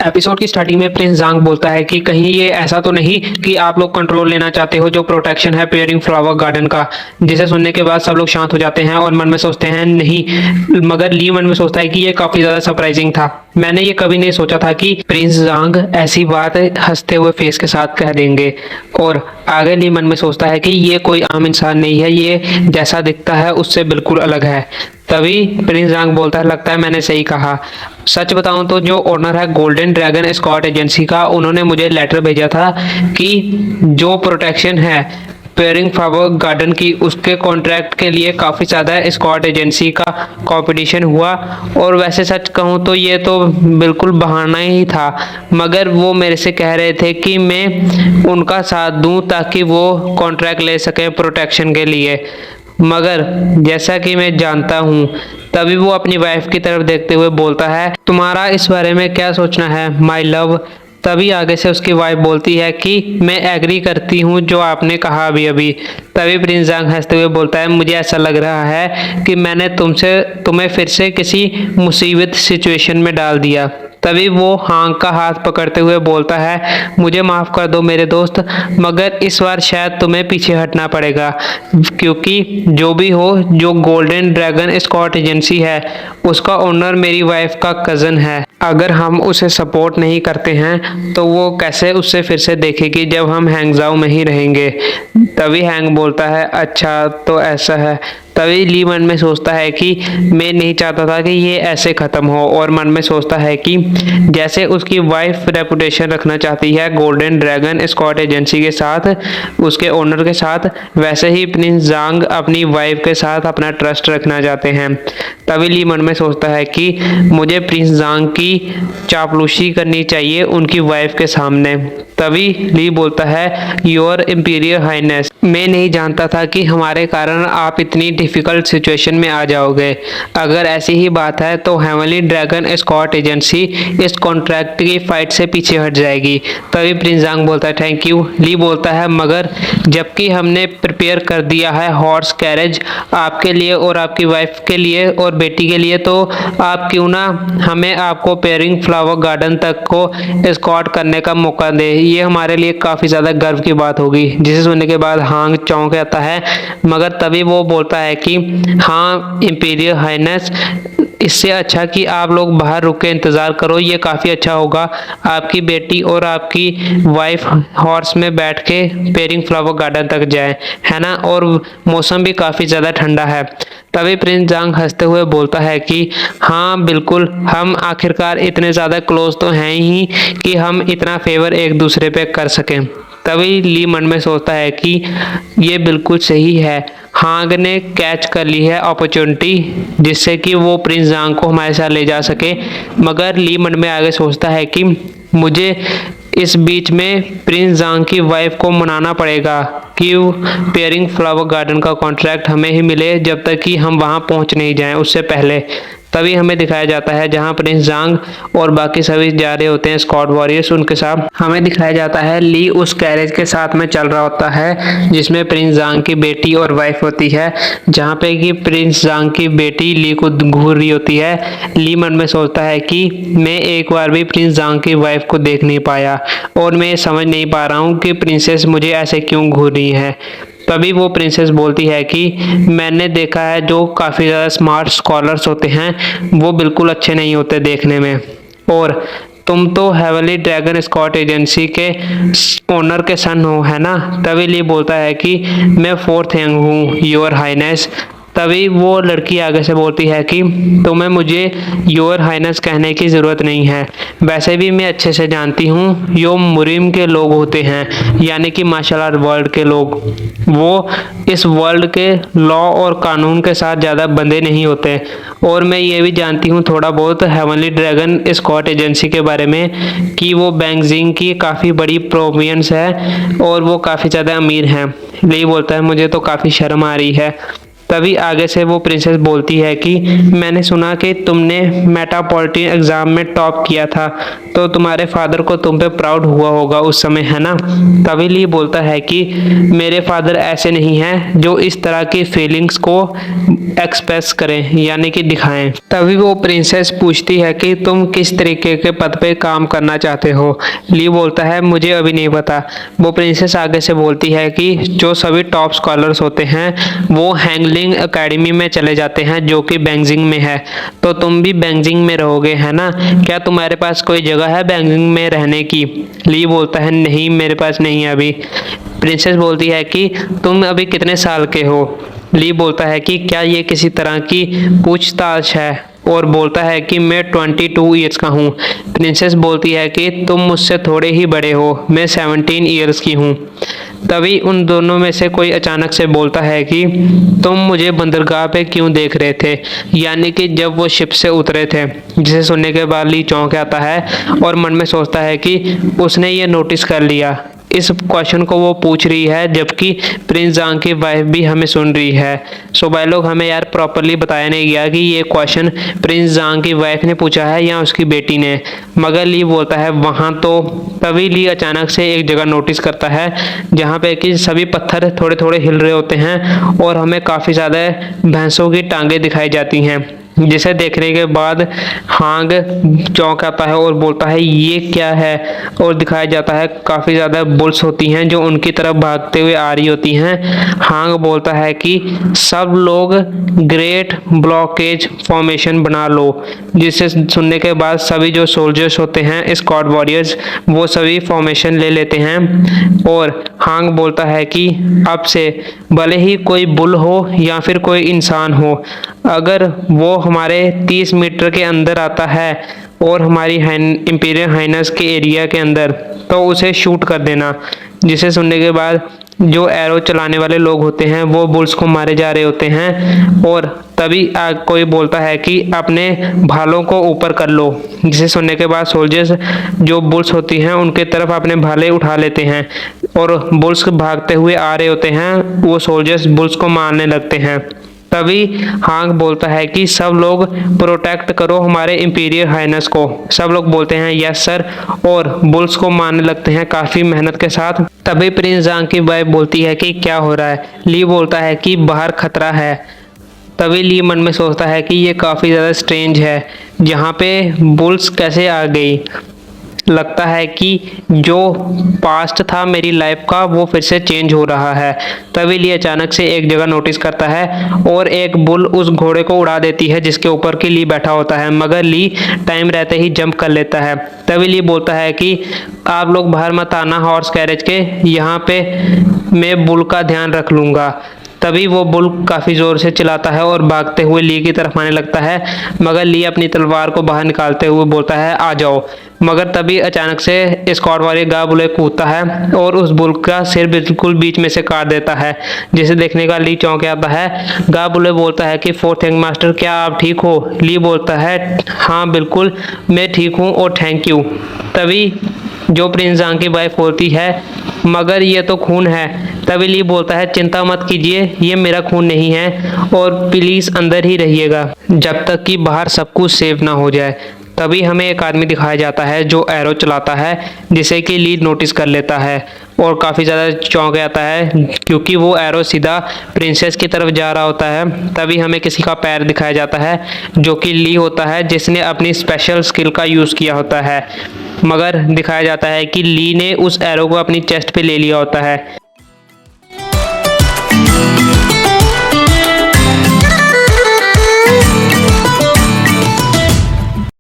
Episode की starting में Prince जांग बोलता है कि कहीं ये ऐसा तो नहीं कि आप लोग कंट्रोल लेना चाहते हो जो प्रोटेक्शन है पेयरिंग फ्लावर गार्डन का। जिसे सुनने के बाद सब लोग शांत हो जाते हैं और मन में सोचते हैं नहीं, मगर ली मन में सोचता है कि ये काफी ज्यादा सरप्राइजिंग था। मैंने ये कभी नहीं सोचा था कि प्रिंस जांग ऐसी बात हंसते हुए फेस के साथ कह देंगे। और आगे ली मन में सोचता है कि ये कोई आम इंसान नहीं है, ये जैसा दिखता है उससे बिल्कुल अलग है। तभी प्रिंस जांग बोलता है, लगता है मैंने सही कहा। सच बताऊं तो जो ओनर है गोल्डन ड्रैगन एस्कॉर्ट एजेंसी का, उन्होंने मुझे लेटर भेजा था कि जो प्रोटेक्शन है पेयरिंग फ्लावर गार्डन की, उसके कॉन्ट्रैक्ट के लिए काफ़ी ज़्यादा एस्कॉर्ट एजेंसी का कंपटीशन हुआ। और वैसे सच कहूँ तो ये तो बिल्कुल बहाना ही था, मगर वो मेरे से कह रहे थे कि मैं उनका साथ दूं ताकि वो कॉन्ट्रैक्ट ले सकें प्रोटेक्शन के लिए। मगर जैसा कि मैं जानता हूँ। तभी वो अपनी वाइफ की तरफ देखते हुए बोलता है, तुम्हारा इस बारे में क्या सोचना है माय लव। तभी आगे से उसकी वाइफ बोलती है कि मैं एग्री करती हूँ जो आपने कहा अभी अभी। तभी प्रिंस जांग हंसते हुए बोलता है, मुझे ऐसा लग रहा है कि मैंने तुम्हें फिर से किसी मुसीबत सिचुएशन में डाल दिया। तभी वो हांग का हाथ पकड़ते हुए बोलता है, मुझे माफ़ कर दो मेरे दोस्त, मगर इस बार शायद तुम्हें पीछे हटना पड़ेगा, क्योंकि जो भी हो, जो गोल्डन ड्रैगन एस्कॉर्ट एजेंसी है उसका ओनर मेरी वाइफ का कज़न है। अगर हम उसे सपोर्ट नहीं करते हैं तो वो कैसे उससे फिर से देखेगी जब हम हैंगजाओ में ही रहेंगे। तभी हैंग बोलता है, अच्छा तो ऐसा है। तभी ली मन में सोचता है कि मैं नहीं चाहता था कि ये ऐसे ख़त्म हो, और मन में सोचता है कि जैसे उसकी वाइफ रेपुटेशन रखना चाहती है गोल्डन ड्रैगन एस्कॉर्ट एजेंसी के साथ, उसके ओनर के साथ, वैसे ही प्रिंस जांग अपनी वाइफ के साथ अपना ट्रस्ट रखना चाहते हैं। तभी ली मन में सोचता है कि मुझे प्रिंस जांग की चापलूसी करनी चाहिए उनकी वाइफ के सामने। तभी ली बोलता है, योर इंपीरियल हाइनेस, मैं नहीं जानता था कि हमारे कारण आप इतनी डिफ़िकल्ट सिचुएशन में आ जाओगे। अगर ऐसी ही बात है तो हेवनली ड्रैगन एस्कॉर्ट एजेंसी इस कॉन्ट्रैक्ट की फाइट से पीछे हट जाएगी। तभी प्रिंस जांग बोलता है, थैंक यू। ली बोलता है, मगर जबकि हमने प्रिपेयर कर दिया है हॉर्स कैरेज आपके लिए और आपकी वाइफ के लिए और बेटी के लिए, तो आप क्यों ना हमें आपको पेयरिंग फ्लावर गार्डन तक को एस्कॉर्ट करने का मौका दे। ये हमारे लिए काफ़ी ज़्यादा गर्व की बात होगी। जिसे सुनने के बाद हांग चौंक जाता है, मगर तभी वो बोलता है कि हाँ इंपीरियल हाइनेस, इससे अच्छा कि आप लोग बाहर रुक के इंतज़ार करो, ये काफ़ी अच्छा होगा। आपकी बेटी और आपकी वाइफ हॉर्स में बैठ के पेयरिंग फ्लावर गार्डन तक जाए, है ना, और मौसम भी काफ़ी ज़्यादा ठंडा है। तभी प्रिंस जांग हंसते हुए बोलता है कि हाँ बिल्कुल, हम आखिरकार इतने ज़्यादा क्लोज तो हैं ही कि हम इतना फेवर एक दूसरे पे कर सकें। तभी ली मन में सोचता है कि ये बिल्कुल सही है, हांग ने कैच कर ली है अपॉर्चुनिटी जिससे कि वो प्रिंस जांग को हमारे साथ ले जा सके। मगर ली मन में आगे सोचता है कि मुझे इस बीच में प्रिंस जांग की वाइफ को मनाना पड़ेगा कि पेयरिंग फ्लावर गार्डन का कॉन्ट्रैक्ट हमें ही मिले, जब तक कि हम वहां पहुंच नहीं जाएं उससे पहले। तभी हमें दिखाया जाता है जहां प्रिंस जांग और बाकी सभी जा रहे होते हैं स्कॉट वॉरियर्स, उनके साथ हमें दिखाया जाता है ली उस कैरेज के साथ में चल रहा होता है जिसमें प्रिंस जांग की बेटी और वाइफ होती है, जहां पे कि प्रिंस जांग की बेटी ली को घूर रही होती है। ली मन में सोचता है कि मैं एक बार भी प्रिंस जांग की वाइफ को देख नहीं पाया और मैं समझ नहीं पा रहा हूँ कि प्रिंसेस मुझे ऐसे क्यों घूर रही है। तभी वो प्रिंसेस बोलती है कि मैंने देखा है जो काफ़ी ज़्यादा स्मार्ट स्कॉलर्स होते हैं वो बिल्कुल अच्छे नहीं होते देखने में, और तुम तो हेवनली ड्रैगन एस्कॉर्ट एजेंसी के ओनर के सन हो, है ना। तभी ली बोलता है कि मैं फोर्थ हैंग हूँ योर हाइनेस। तभी वो लड़की आगे से बोलती है कि तुम्हें मुझे योर हाइनेस कहने की ज़रूरत नहीं है, वैसे भी मैं अच्छे से जानती हूँ यो मुरिम के लोग होते हैं, यानी कि मार्शल आर्ट वर्ल्ड के लोग, वो इस वर्ल्ड के लॉ और कानून के साथ ज़्यादा बंधे नहीं होते। और मैं ये भी जानती हूँ थोड़ा बहुत हेवनली ड्रैगन एस्कॉर्ट एजेंसी के बारे में कि वो बैंगजिंग की काफ़ी बड़ी प्रोविंस है और वो काफ़ी ज़्यादा अमीर हैं। यही बोलता है, मुझे तो काफ़ी शर्म आ रही है। तभी आगे से वो प्रिंसेस बोलती है कि मैंने सुना कि तुमने मेट्रोपॉलिटन एग्जाम में टॉप किया था, तो तुम्हारे फादर को तुम पे प्राउड हुआ होगा उस समय, है ना। तभी ली बोलता है कि मेरे फादर ऐसे नहीं हैं जो इस तरह की फीलिंग्स को एक्सप्रेस करें, यानी कि दिखाएं। तभी वो प्रिंसेस पूछती है कि तुम किस तरीके के पद पे काम करना चाहते हो। ली बोलता है मुझे अभी नहीं पता। वो प्रिंसेस आगे से बोलती है कि जो सभी टॉप स्कॉलर्स होते हैं वो हैंगलिंग एकेडमी में चले जाते हैं जो कि बेंजिंग में है, तो तुम भी बेंजिंग में रहोगे, है ना। क्या तुम्हारे पास कोई जगह है बेंजिंग में रहने की। ली बोलता है नहीं, मेरे पास नहीं है अभी। प्रिंसेस बोलती है कि तुम अभी कितने साल के हो। ली बोलता है कि क्या ये किसी तरह की पूछताछ है, और बोलता है कि मैं 22 ईयर्स का हूँ। प्रिंसेस बोलती है कि तुम मुझसे थोड़े ही बड़े हो, मैं 17 ईयर्स की हूँ। तभी उन दोनों में से कोई अचानक से बोलता है कि तुम मुझे बंदरगाह पे क्यों देख रहे थे, यानी कि जब वो शिप से उतरे थे। जिसे सुनने के बाद ली चौंक आता है और मन में सोचता है कि उसने ये नोटिस कर लिया। इस क्वेश्चन को वो पूछ रही है जबकि प्रिंस जांग की वाइफ भी हमें सुन रही है। सो भाई लोग, हमें यार प्रॉपरली बताया नहीं गया कि ये क्वेश्चन प्रिंस जांग की वाइफ ने पूछा है या उसकी बेटी ने, मगर ली बोलता है वहाँ तो। तभी ली अचानक से एक जगह नोटिस करता है जहाँ पे कि सभी पत्थर थोड़े थोड़े हिल रहे होते हैं और हमें काफ़ी ज़्यादा भैंसों की टांगें दिखाई जाती हैं, जिसे देखने के बाद हांग चौंक आता है और बोलता है ये क्या है, और दिखाया जाता है काफ़ी ज़्यादा बुल्स होती हैं जो उनकी तरफ भागते हुए आ रही होती हैं। हांग बोलता है कि सब लोग ग्रेट ब्लॉकेज फॉर्मेशन बना लो। जिसे सुनने के बाद सभी जो सोल्जर्स होते हैं, स्क्वाड वॉरियर्स, वो सभी फॉर्मेशन ले लेते हैं। और हांग बोलता है कि अब से भले ही कोई बुल हो या फिर कोई इंसान हो, अगर वो हमारे 30 मीटर के अंदर आता है और हमारी इंपीरियल हाइनेस के एरिया के अंदर, तो उसे शूट कर देना। जिसे सुनने के बाद जो एरो चलाने वाले लोग होते हैं वो बुल्स को मारे जा रहे होते हैं। और तभी कोई बोलता है कि अपने भालों को ऊपर कर लो। जिसे सुनने के बाद सोल्जर्स जो बुल्स होती हैं उनके तरफ अपने भाले उठा लेते हैं और बुल्स भागते हुए आ रहे होते हैं, वो सोल्जर्स बुल्स को मारने लगते हैं। तभी हांग बोलता है कि सब लोग प्रोटेक्ट करो हमारे इंपीरियल हाइनेस को। सब लोग बोलते हैं यस सर, और बुल्स को मारने लगते हैं काफ़ी मेहनत के साथ। तभी प्रिंस जांग की वाइफ बोलती है कि क्या हो रहा है। ली बोलता है कि बाहर खतरा है। तभी ली मन में सोचता है कि ये काफ़ी ज़्यादा स्ट्रेंज है, यहाँ पे बुल्स कैसे आ गई। लगता है कि जो पास्ट था मेरी लाइफ का वो फिर से चेंज हो रहा है। तभी ली अचानक से एक जगह नोटिस करता है और एक बुल उस घोड़े को उड़ा देती है जिसके ऊपर की ली बैठा होता है, मगर ली टाइम रहते ही जंप कर लेता है। तभी ली बोलता है कि आप लोग बाहर मत आना हॉर्स कैरेज के, यहाँ पे मैं बुल का ध्यान रख लूँगा। तभी वो बुल काफ़ी ज़ोर से चिल्लाता है और भागते हुए ली की तरफ आने लगता है, मगर ली अपनी तलवार को बाहर निकालते हुए बोलता है आ जाओ। मगर तभी अचानक से स्क्वाड वाले गा बुले कूदता है और उस बुल का सिर बिल्कुल बीच में से काट देता है। जिसे देखने का ली चौंक आता है। गा बुले बोलता है कि फोर्थ हैंग मास्टर क्या आप ठीक हो। ली बोलता है हाँ बिल्कुल मैं ठीक हूँ और थैंक यू। तभी जो प्रिंस जांग की वाइफ होती है मगर ये तो खून है। तभी ली बोलता है चिंता मत कीजिए, ये मेरा खून नहीं है और प्लीज़ अंदर ही रहिएगा जब तक कि बाहर सब कुछ सेफ ना हो जाए। तभी हमें एक आदमी दिखाया जाता है जो एरो चलाता है, जिसे कि ली नोटिस कर लेता है और काफ़ी ज़्यादा चौंक जाता है क्योंकि वो एरो सीधा प्रिंसेस की तरफ जा रहा होता है। तभी हमें किसी का पैर दिखाया जाता है जो कि ली होता है, जिसने अपनी स्पेशल स्किल का यूज़ किया होता है। मगर दिखाया जाता है कि ली ने उस एरो को अपनी चेस्ट पे ले लिया होता है।